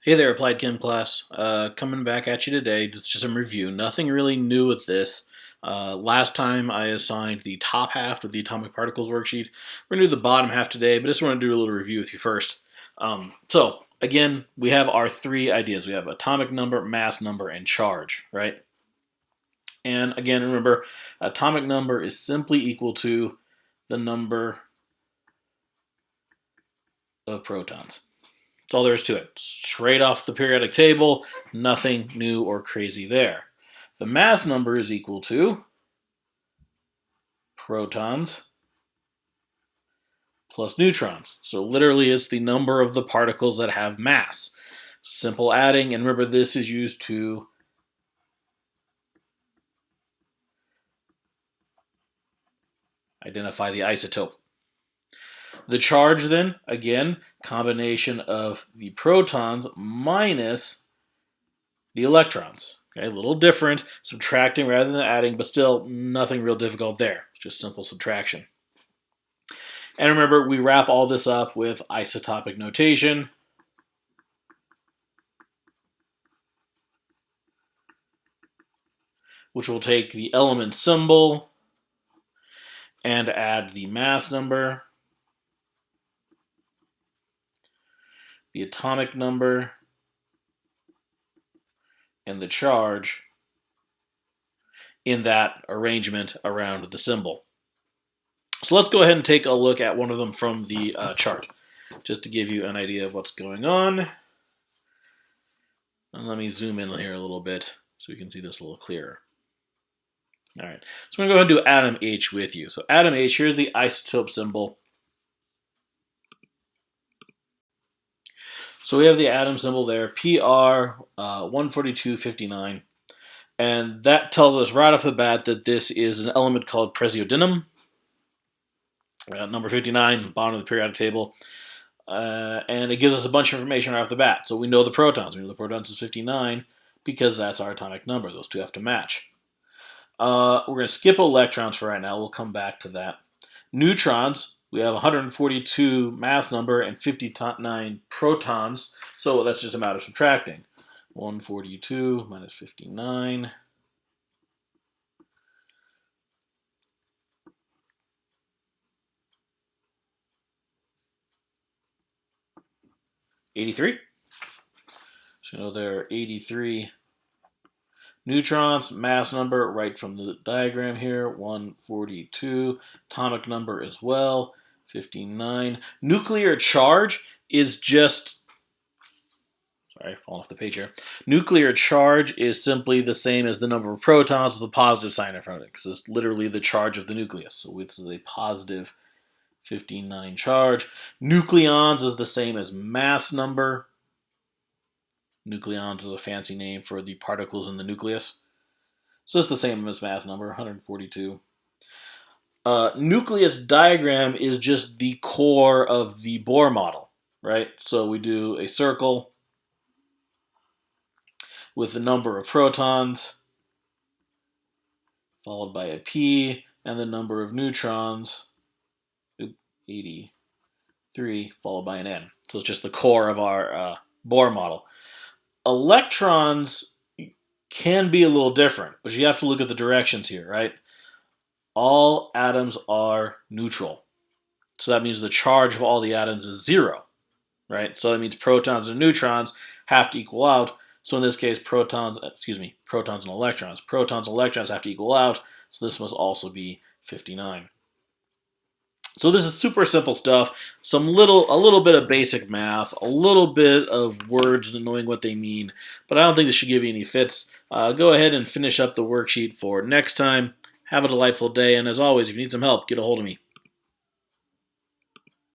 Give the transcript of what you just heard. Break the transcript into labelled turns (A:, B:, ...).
A: Hey there, Applied Chem class. Coming back at you today. It's just some review. Nothing really new with this. Last time I assigned the top half of the atomic particles worksheet. We're going to do the bottom half today, but I just want to do a little review with you first. So, again, we have our three ideas. We have atomic number, mass number, and charge, right? And again, remember, atomic number is simply equal to the number of protons. That's all there is to it. Straight off the periodic table, nothing new or crazy there. The mass number is equal to protons plus neutrons. So literally it's the number of the particles that have mass. Simple adding, and remember this is used to identify the isotope. The charge then, again, combination of the protons minus the electrons. Okay, a little different, subtracting rather than adding, but still nothing real difficult there. Just simple subtraction. And remember, we wrap all this up with isotopic notation. Which will take the element symbol and add the mass number, the atomic number, and the charge in that arrangement around the symbol. So let's go ahead and take a look at one of them from the chart, just to give you an idea of what's going on. And let me zoom in here a little bit so we can see this a little clearer. All right, so I'm going to go ahead and do atom H with you. So atom H, here's the isotope symbol. So we have the atom symbol there, PR 14259, and that tells us right off the bat that this is an element called praseodymium, number 59, bottom of the periodic table, and it gives us a bunch of information right off the bat. So we know the protons. We know the protons is 59 because that's our atomic number. Those two have to match. We're going to skip electrons for right now. We'll come back to that. Neutrons. We have 142 mass number and 59 protons, so that's just a matter of subtracting. 142 minus 59. $83. So there are 83 neutrons, mass number right from the diagram here, 142. Atomic number as well, 59. Nuclear charge is just, sorry, falling off the page here. Nuclear charge is simply the same as the number of protons with a positive sign in front of it, because it's literally the charge of the nucleus. So this is a positive 59 charge. Nucleons is the same as mass number. Nucleons is a fancy name for the particles in the nucleus. So it's the same as mass number, 142. Nucleus diagram is just the core of the Bohr model, right? So we do a circle with the number of protons, followed by a P, and the number of neutrons, 83, followed by an N. So it's just the core of our Bohr model. Electrons can be a little different, but you have to look at the directions here, right? All atoms are neutral. So that means the charge of all the atoms is 0, right? So that means protons and neutrons have to equal out. So in this case, protons and electrons. Protons and electrons have to equal out, so this must also be 59. So this is super simple stuff. A little bit of basic math, a little bit of words and knowing what they mean, but I don't think this should give you any fits. Go ahead and finish up the worksheet for next time. Have a delightful day, and as always, if you need some help, get a hold of me.